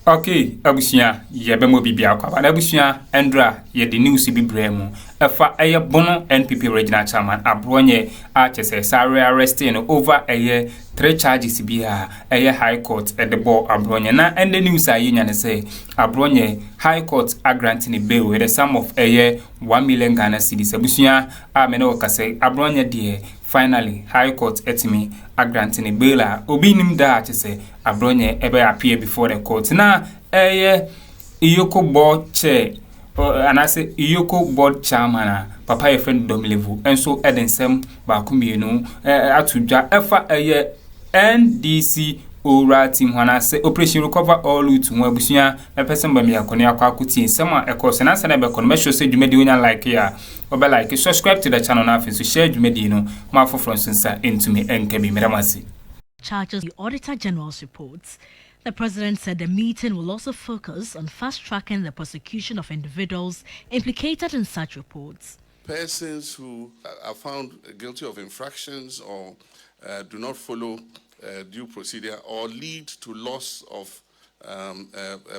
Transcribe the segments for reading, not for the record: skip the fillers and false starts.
Okay, abusia ye be mo bibia kwa na abusia Endra ye the news bi bremu efa eye bono NPP regional chairman Abronye a chese sare arresting over 3 charges bi a high court at the ball Abronye na and the news ayi nya ne say Abronye high court granting bail with a sum of 1 million Ghana cedis abusia a me no ka say Abronye de finally high court etimi granting bail obi nim da chese Abronye ebe appear before the court na Iyoko board chair and I say Iyoko board chairman papa your friend dom level and so edensem ba kumienu atuja efa NDC ora team wana say operation recover all to mo abusia e person ba me akoni akwakuti nsema e course na sana be kono me show say dwumedi onya like ya obe like subscribe to the channel na so share dwumedi no ma for from sensa into me enkabi meramasi charges the Auditor General's reports. The president said the meeting will also focus on fast-tracking the prosecution of individuals implicated in such reports. Persons who are found guilty of infractions or do not follow due procedure or lead to loss of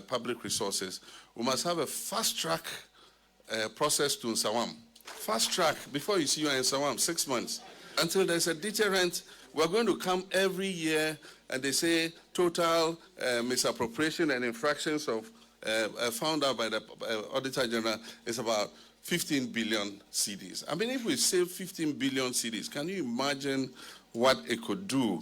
public resources, we must have a fast-track process to Nsawam. Fast-track, before you see you in Nsawam, 6 months. Until there's a deterrent, we're going to come every year and they say total misappropriation and infractions of found out by the Auditor General is about 15 billion cedis. I mean, if we save 15 billion cedis, can you imagine what it could do?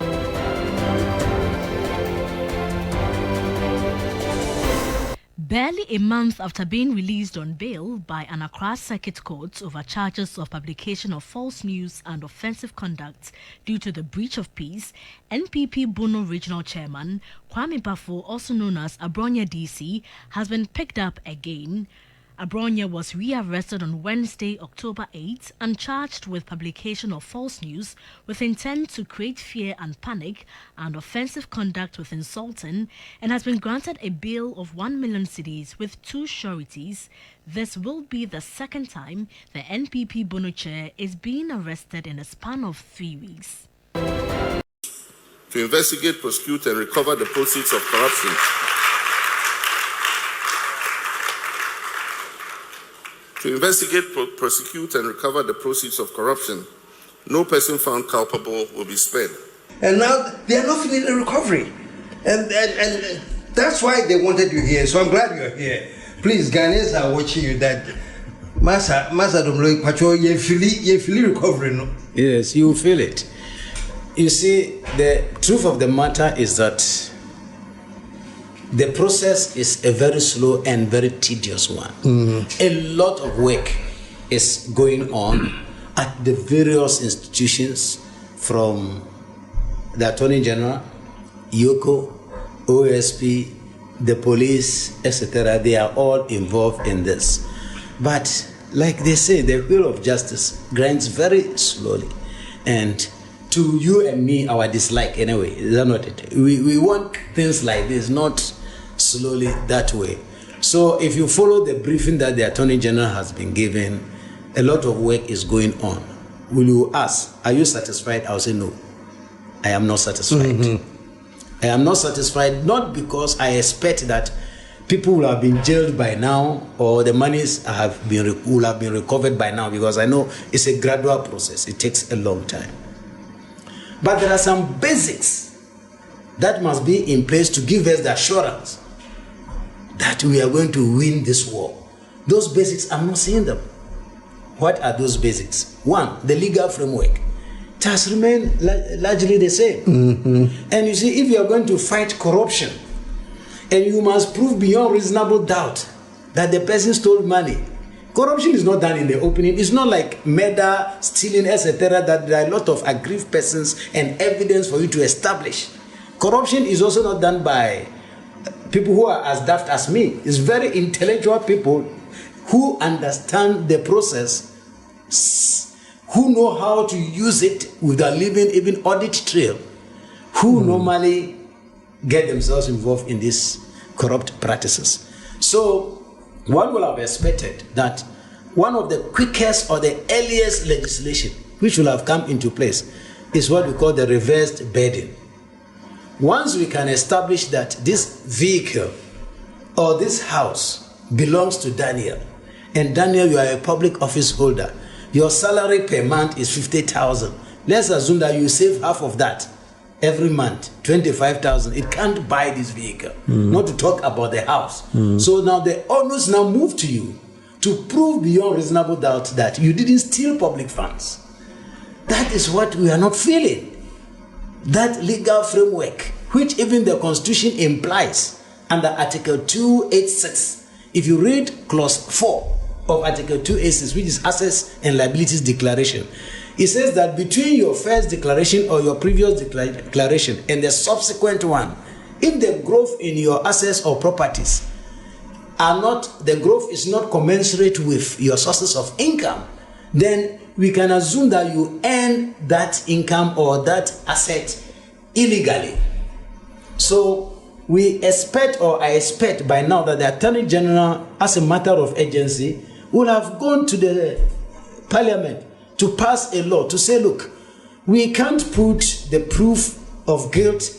Barely a month after being released on bail by an Accra Circuit Court over charges of publication of false news and offensive conduct due to the breach of peace, NPP Bono Regional Chairman Kwame Be4, also known as Abronye DC, has been picked up again. Abronye was rearrested on Wednesday, October 8, and charged with publication of false news with intent to create fear and panic and offensive conduct with insulting, and has been granted a bail of 1 million cedis with 2 sureties. This will be the second time the NPP Bono chair is being arrested in a span of 3 weeks. To investigate, prosecute, and recover the proceeds of corruption. To investigate, prosecute, and recover the proceeds of corruption, no person found culpable will be spared. And now they are not feeling the recovery. And that's why they wanted you here. So I'm glad you're here. Please, Ghanaians are watching you that Masa don't look patrol, you feel recovery, no? Yes, you feel it. You see, the truth of the matter is that the process is a very slow and very tedious one. A lot of work is going on at the various institutions, from the Attorney General, Yoko, OSP, the police, etc. They are all involved in this. But like they say, the wheel of justice grinds very slowly. And to you and me, our dislike anyway, is that not it? We want things like this, not slowly that way. So if you follow the briefing that the Attorney General has been given, a lot of work is going on. Will you ask, are you satisfied? I'll say no, I am not satisfied. I am not satisfied, not because I expect that people will have been jailed by now or the monies will have been recovered by now, because I know it's a gradual process. It takes a long time. But there are some basics that must be in place to give us the assurance that we are going to win this war. Those basics, I'm not seeing them. What are those basics? One, the legal framework. It has remained largely the same. And you see, if you are going to fight corruption, and you must prove beyond reasonable doubt that the person stole money. Corruption is not done in the opening. It's not like murder, stealing, etc. that there are a lot of aggrieved persons and evidence for you to establish. Corruption is also not done by people who are as daft as me. It's very intellectual people who understand the process, who know how to use it without leaving even audit trail, who normally get themselves involved in these corrupt practices. So one will have expected that one of the quickest or the earliest legislation which will have come into place is what we call the reversed burden. Once we can establish that this vehicle or this house belongs to Daniel, and Daniel, you are a public office holder, your salary per month is 50,000. Let's assume that you save half of that every month, 25,000. It can't buy this vehicle, not to talk about the house. So now the onus now move to you to prove beyond reasonable doubt that you didn't steal public funds. That is what we are not feeling. That legal framework, which even the Constitution implies under Article 286. If you read Clause 4 of Article 286, which is Assets and Liabilities Declaration, it says that between your first declaration or your previous declaration and the subsequent one, if the growth in your assets or properties the growth is not commensurate with your sources of income, then we can assume that you earn that income or that asset illegally. So we expect, or I expect by now, that the Attorney General, as a matter of urgency, will have gone to the Parliament to pass a law to say, look, we can't put the proof of guilt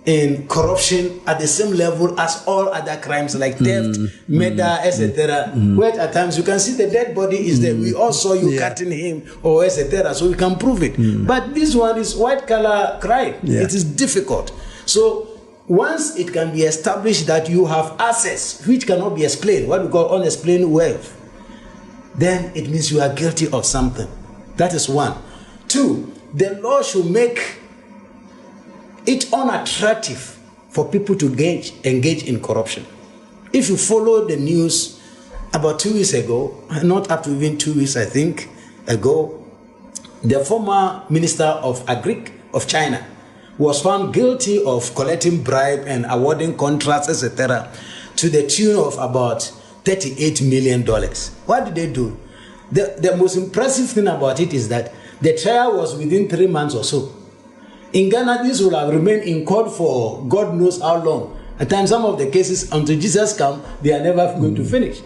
in corruption at the same level as all other crimes like theft, murder, etc. Where at times you can see the dead body is there. We all saw you cutting him or etc. So we can prove it. But this one is white collar crime. It is difficult. So once it can be established that you have assets which cannot be explained, what we call unexplained wealth, then it means you are guilty of something. That is one. Two, the law should make it unattractive for people to engage in corruption. If you follow the news about 2 weeks ago, not up to even 2 weeks, I think, ago, the former Minister of Agric of China was found guilty of collecting bribe and awarding contracts, etc., to the tune of about $38 million. What did they do? The most impressive thing about it is that the trial was within 3 months or so. In Ghana, this will have remained in court for God knows how long. At times, some of the cases, until Jesus comes, they are never going to finish.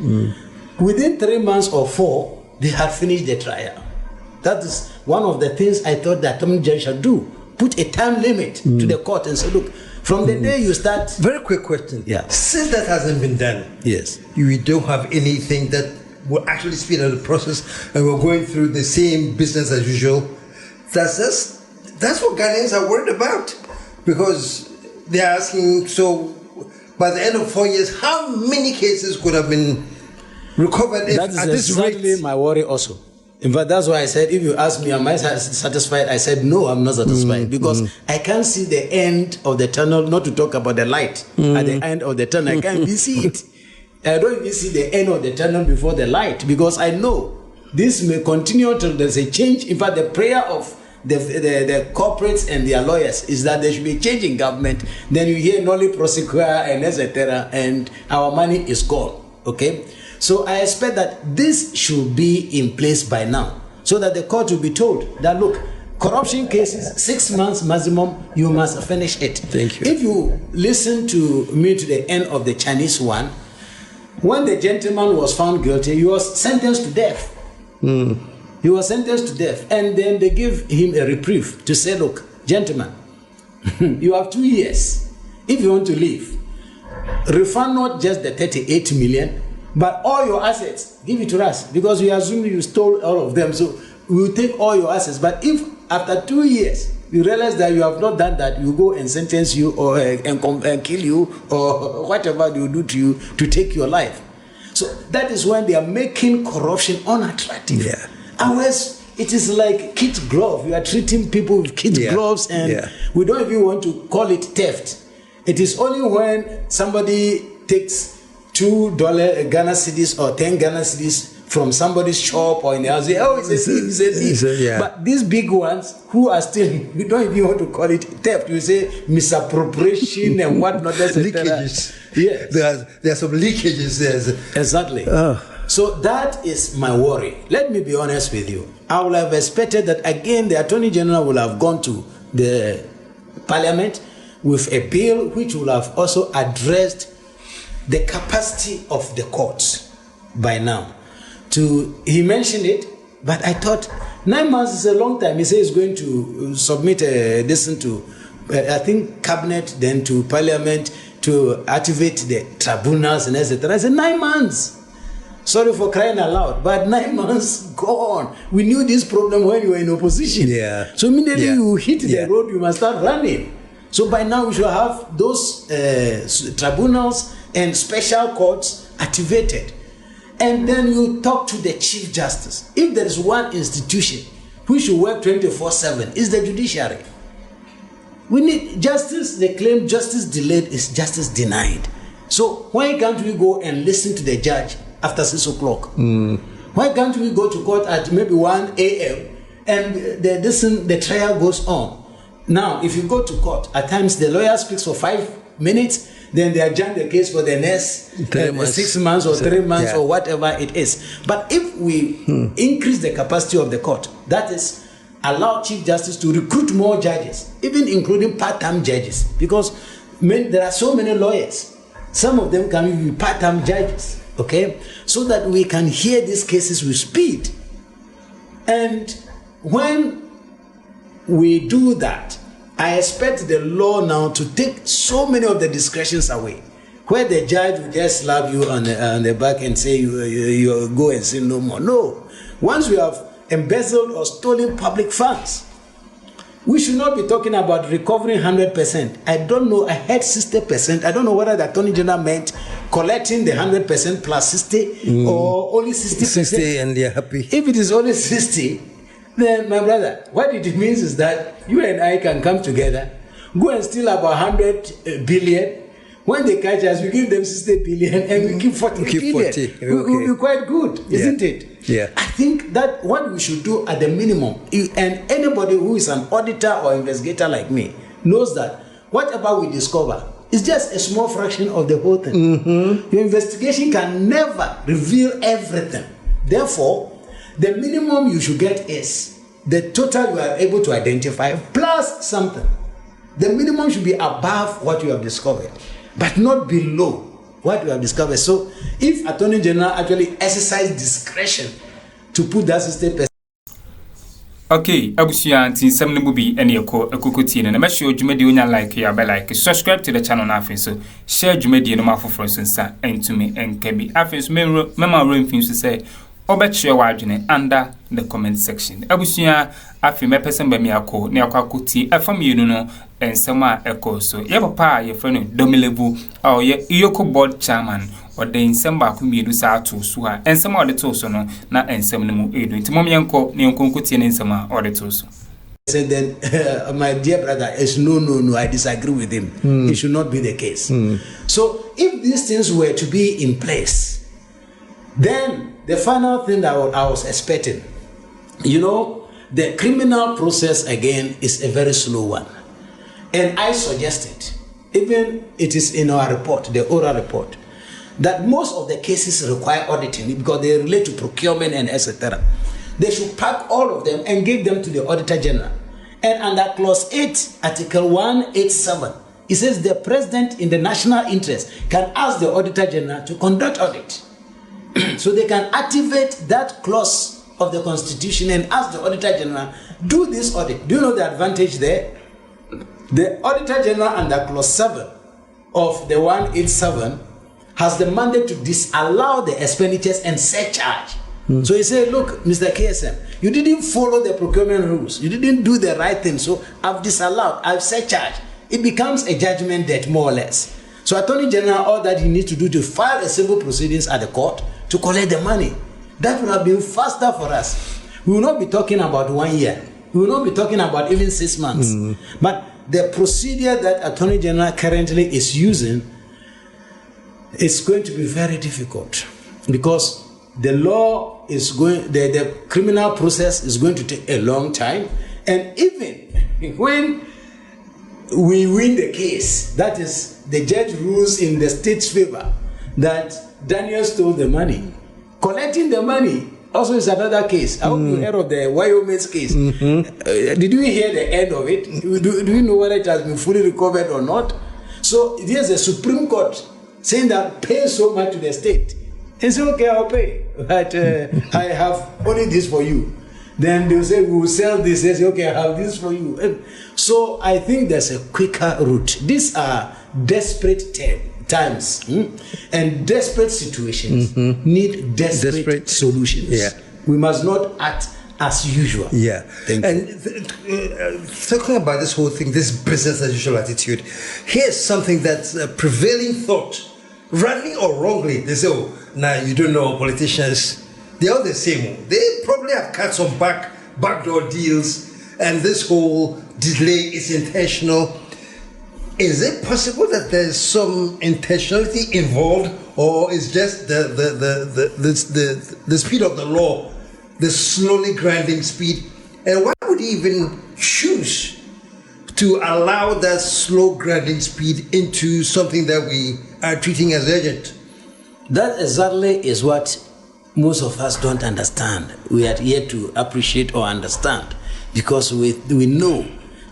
Within 3 months or 4, they had finished the trial. That is one of the things I thought that Attorney General should do. Put a time limit to the court and say, look, from the day you start... Very quick question. Since that hasn't been done, you don't have anything that will actually speed up the process, and we're going through the same business as usual. That's what Ghanaians are worried about, because they're asking, so by the end of 4 years, how many cases could have been recovered at this rate? That is exactly my worry also. In fact, that's why I said, if you ask me, am I satisfied? I said, no, I'm not satisfied, because I can't see the end of the tunnel, not to talk about the light at the end of the tunnel. I can't even see it. I don't even see the end of the tunnel before the light, because I know this may continue until there's a change. In fact, the prayer of the corporates and their lawyers is that there should be a change in government. Then you hear nolli prosequa and etc. and our money is gone. Okay? So I expect that this should be in place by now, so that the court will be told that, look, corruption cases, 6 months maximum, you must finish it. Thank you. If you listen to me to the end of the Chinese one, when the gentleman was found guilty, he was sentenced to death. He was sentenced to death, and then they give him a reprieve to say, look, gentlemen, you have 2 years. If you want to leave, refund not just the 38 million, but all your assets, give it to us, because we assume you stole all of them, so we will take all your assets. But if after 2 years you realize that you have not done that, you go and sentence you or and kill you or whatever they will do to you to take your life. So that is when they are making corruption unattractive. Otherwise, it is like kid glove. You are treating people with kid gloves, and we don't even want to call it theft. It is only when somebody takes $2 Ghana cedis or 10 Ghana cedis from somebody's shop or in the house. Oh, it's a thief. But these big ones who are still, we don't even want to call it theft. We say misappropriation and whatnot. Leakages. Yes. There are some leakages there. Exactly. So that is my worry. Let me be honest with you. I would have expected that again the Attorney General will have gone to the Parliament with a bill which will have also addressed the capacity of the courts by now. He mentioned it, but I thought 9 months is a long time. He says he's going to submit this to, I think, Cabinet, then to Parliament, to activate the tribunals and etc. I said 9 months. Sorry for crying aloud, but 9 months gone. We knew this problem when you were in opposition. Yeah. So immediately Yeah. you hit the road, you must start running. So by now we should have those tribunals and special courts activated. And then you talk to the Chief Justice. If there is one institution which should work 24/7, is the judiciary. We need justice. They claim justice delayed is justice denied. So why can't we go and listen to the judge after 6 o'clock? Why can't we go to court at maybe 1 a.m. and the trial goes on? Now, if you go to court, at times the lawyer speaks for 5 minutes, then they adjourn the case for the next 6 months or 3 months or whatever it is. But if we increase the capacity of the court, that is, allow Chief Justice to recruit more judges, even including part-time judges, because there are so many lawyers. Some of them can be part-time judges, okay? So that we can hear these cases with speed. And when we do that, I expect the law now to take so many of the discretions away, where the judge will just slap you on the back and say you go and sin no more. No. Once we have embezzled or stolen public funds, we should not be talking about recovering 100%. I don't know, I heard 60%. I don't know whether the Attorney General meant collecting the 100% plus 60 or only 60%. 60 and they're happy. If it is only 60, then my brother, what it means is that you and I can come together, go and steal about 100 billion. When they catch us, we give them 60 billion and we keep 40 billion. We'll be quite good, isn't it? Yeah. I think that what we should do at the minimum, and anybody who is an auditor or investigator like me knows that whatever we discover is just a small fraction of the whole thing. Your investigation can never reveal everything. Therefore, the minimum you should get is the total you are able to identify plus something. The minimum should be above what you have discovered, but not below what you have discovered. So if Attorney General actually exercise discretion to put that 60%. Okay, abusia anti sam ne bubi ene ekoko na me share dwumadi onya like ya be like, subscribe to the channel na afin so share dwumadi no mafoforo nsa entumi enkabi afin so mema remfin so say obetche wadwene under the comment section. Abusia afi me person ba mi akọ ne akwakuti afam yenu no ensema eko so ye papa ye friend Domilevu or ye Iyoko board chairman or the ensem ba ku miedu sa to so ha ensem o de to so no na ensem ne mu edu nti mom yenko ne nkonkuti ne ensem a o de to so. Said then my dear brother is no, I disagree with him. It should not be the case. So if these things were to be in place, then the final thing that I was expecting, the criminal process again is a very slow one. And I suggested, even it is in our report, the oral report, that most of the cases require auditing because they relate to procurement and etc. They should pack all of them and give them to the Auditor General. And under Clause 8, Article 187, it says the President in the national interest can ask the Auditor General to conduct audit. So they can activate that clause of the Constitution and ask the Auditor General, do this audit. Do you know the advantage there? The Auditor General under Clause 7 of the 187 has the mandate to disallow the expenditures and surcharge. So he said, look, Mr. KSM, you didn't follow the procurement rules. You didn't do the right thing. So I've disallowed, I've surcharged. It becomes a judgment debt, more or less. So Attorney General, all that he needs to do to file a civil proceedings at the court to collect the money. That would have been faster for us. We will not be talking about 1 year. We will not be talking about even 6 months. But the procedure that Attorney General currently is using is going to be very difficult because the law is going, the criminal process is going to take a long time. And even when we win the case, that is, the judge rules in the state's favor that Daniel stole the money. Collecting the money also is another case. I hope you heard of the Wyoming's case. Did you hear the end of it? Do you know whether it has been fully recovered or not? So there's a Supreme Court saying that pay so much to the state. And say, okay, I'll pay. But I have only this for you. Then they'll say, we will sell this. They say, okay, I have this for you. And so I think there's a quicker route. These are desperate times and desperate situations need desperate solutions. Yeah. We must not act as usual. Yeah. Thank you. Talking about this whole thing, this business as usual attitude, here's something that's a prevailing thought. Rightly or wrongly, they say, oh, now you don't know politicians. They're all the same. They probably have cut some backdoor deals, and this whole delay is intentional. Is it possible that there's some intentionality involved, or is just the speed of the law, the slowly grinding speed? And why would he even choose to allow that slow grinding speed into something that we are treating as urgent? That exactly is what most of us don't understand. We are yet to appreciate or understand, because we know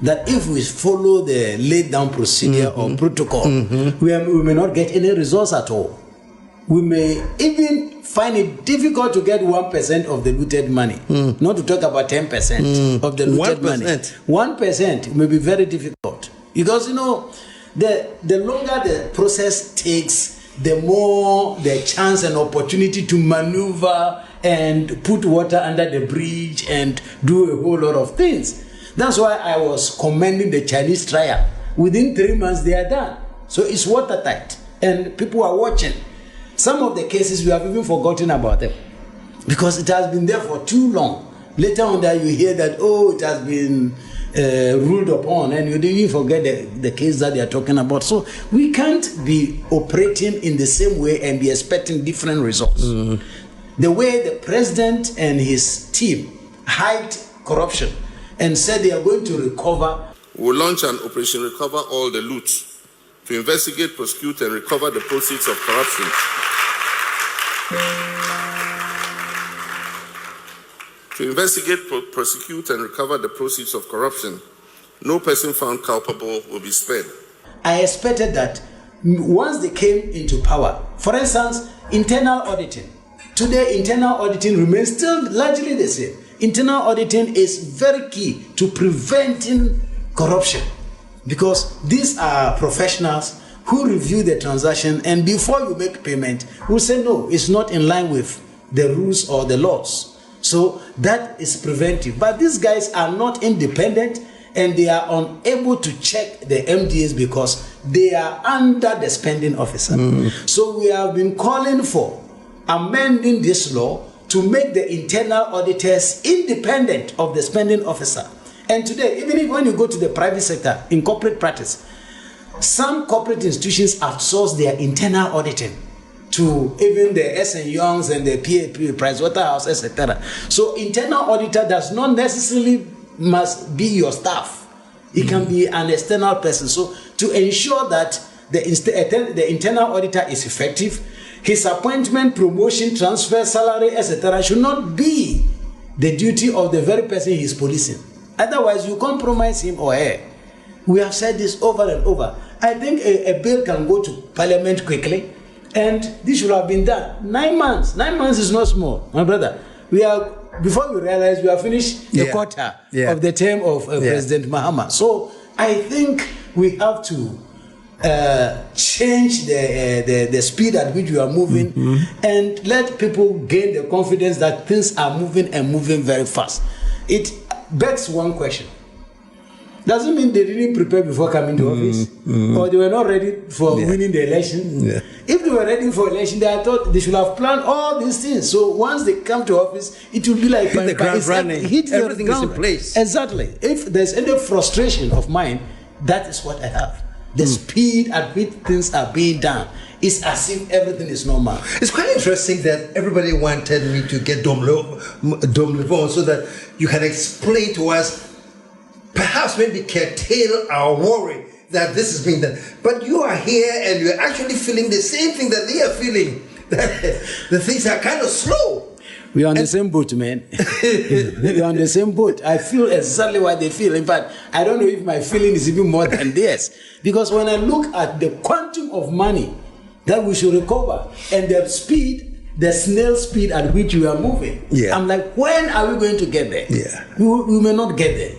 that if we follow the laid down procedure or protocol, we may not get any results at all. We may even find it difficult to get 1% of the looted money, not to talk about 10% of the looted 1%. money. 1% may be very difficult, because the longer the process takes, the more the chance and opportunity to maneuver and put water under the bridge and do a whole lot of things. That's why I was commending the Chinese trial. Within 3 months, they are done. So it's watertight, and people are watching. Some of the cases, we have even forgotten about them, because it has been there for too long. Later on that you hear that, it has been ruled upon, and you didn't forget the case that they are talking about. So we can't be operating in the same way and be expecting different results. The way the president and his team hyped corruption and said they are going to recover. We'll launch an Operation Recover All the Loot to investigate, prosecute, and recover the proceeds of corruption. To investigate, prosecute, and recover the proceeds of corruption, no person found culpable will be spared. I expected that once they came into power, for instance, internal auditing. Today, internal auditing remains still largely the same. Internal auditing is very key to preventing corruption, because these are professionals who review the transaction, and before you make payment, will say no, it's not in line with the rules or the laws. So that is preventive. But these guys are not independent, and they are unable to check the MDAs because they are under the spending officer. So we have been calling for amending this law to make the internal auditors independent of the spending officer. And today, even when you go to the private sector, in corporate practice, some corporate institutions outsource their internal auditing to even the S&P Youngs and the PAP, Pricewaterhouse, etc. So internal auditor does not necessarily must be your staff. It can be an external person. So to ensure that the internal auditor is effective, his appointment, promotion, transfer, salary, etc. should not be the duty of the very person he is policing. Otherwise, you compromise him or her. We have said this over and over. I think a bill can go to Parliament quickly, and this should have been done. 9 months. 9 months is not small, my brother. Before we realize, we have finished the quarter of the term of President Mahama. So I think we have to change the speed at which we are moving, and let people gain the confidence that things are moving and moving very fast. It begs one question. Doesn't mean they didn't prepare before coming to office, or they were not ready for winning the election. If they were ready for election, I thought they should have planned all these things. So once they come to office, it will be like hit the ground running. Everything is in place. Exactly. If there's any frustration of mine, that is what I have. The speed at which things are being done is as if everything is normal. It's quite interesting that everybody wanted me to get Dom Levon so that you can explain to us, perhaps maybe curtail our worry that this is being done. But you are here and you're actually feeling the same thing that they are feeling, that the things are kind of slow. We are on the same boat, man. We are on the same boat. I feel exactly what they feel. In fact, I don't know if my feeling is even more than theirs. Because when I look at the quantum of money that we should recover and the speed, the snail speed at which we are moving, I'm like, when are we going to get there? We may not get there.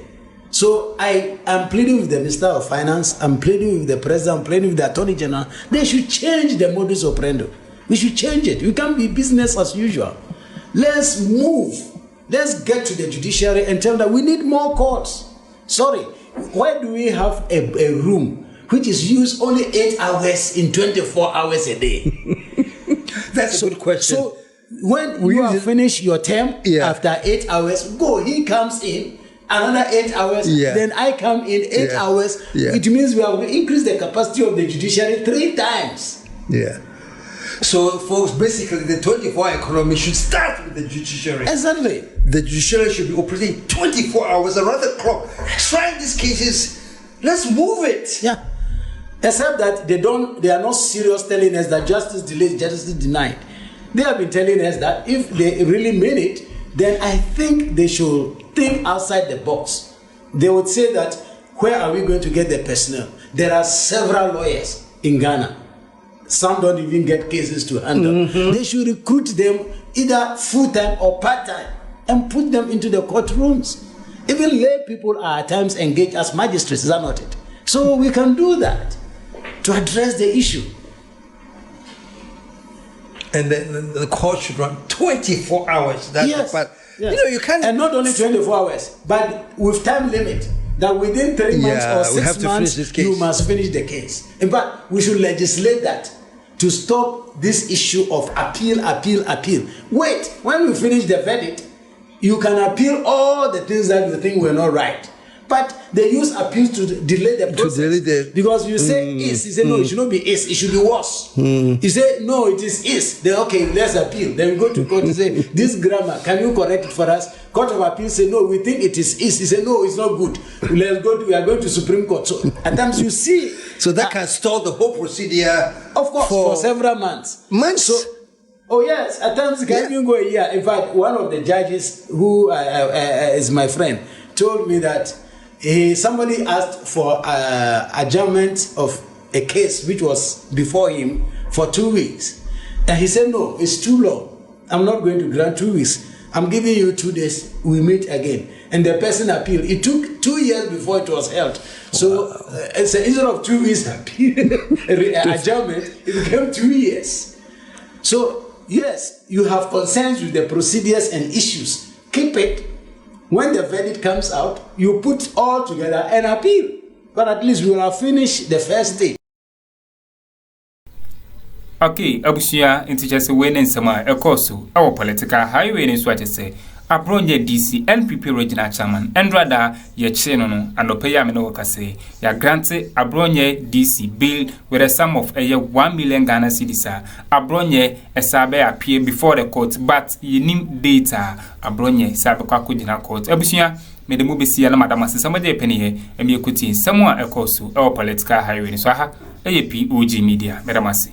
So I am pleading with the Minister of Finance, I'm pleading with the President, I'm pleading with the Attorney General. They should change the modus operandi. We should change it. We can't be business as usual. Let's move. Let's get to the judiciary and tell them that we need more courts. Sorry, why do we have a room which is used only 8 hours in 24 hours a day? That's a good question. So when you have finished your term, after 8 hours, go. He comes in another 8 hours. Then I come in 8 hours. It means we have increased the capacity of the judiciary 3 times. So, folks, basically, the 24-hour economy should start with the judiciary. Exactly. The judiciary should be operating 24 hours around the clock. Trying these cases, let's move it. Yeah. Except that they are not serious telling us that justice delayed, justice denied. They have been telling us that if they really mean it, then I think they should think outside the box. They would say that, where are we going to get the personnel? There are several lawyers in Ghana. Some don't even get cases to handle. They should recruit them either full-time or part-time and put them into the courtrooms. Even lay people are at times engaged as magistrates, is that not it? So we can do that to address the issue. And then the court should run 24 hours. That's the part. Yes. You know, you can't. And not only 24 hours, but with time limit. That within 3 months or 6 months, you must finish the case. In fact, we should legislate that to stop this issue of appeal. Wait, when we finish the verdict, you can appeal all the things that you think were not right. But they use appeals to delay the process. Because you say is, you say no, it should not be is, it should be was. You say no, it is is. Then okay, let's appeal. Then we go to court and say this grammar, can you correct it for us? Court of Appeal say no, we think it is. He say no, it's not good. We are going to Supreme Court. So at times you see, so that can stall the whole procedure. Of course, for several months. So, oh yes, at times it can even go a year. In fact, one of the judges who is my friend told me that somebody asked for adjournment of a case which was before him for 2 weeks, and he said no, it's too long. I'm not going to grant 2 weeks. I'm giving you 2 days. We meet again. And the person appealed. It took 2 years before it was held. So instead of 2 weeks adjournment, it became 2 years. So yes, you have concerns with the procedures and issues. Keep it. When the verdict comes out, you put all together and appeal. But at least we will have finished the first stage. Okay, Abusia into just winning some Ekosu, our political highway in Swatese, Abronye DC, NPP regional chairman, and rather ye chenono, and opayamino kase, ya grante Abronye DC bill with a sum of a 1 million Ghana cedis. Abronye a sabe appear before the court, but ye nim data, Abronye sabe kwakudina court. Abusia, made the movie see a madam somebody penny, and me kuti, someone Ekosu, our political highway in Swaha, a POG Media, Madamasi.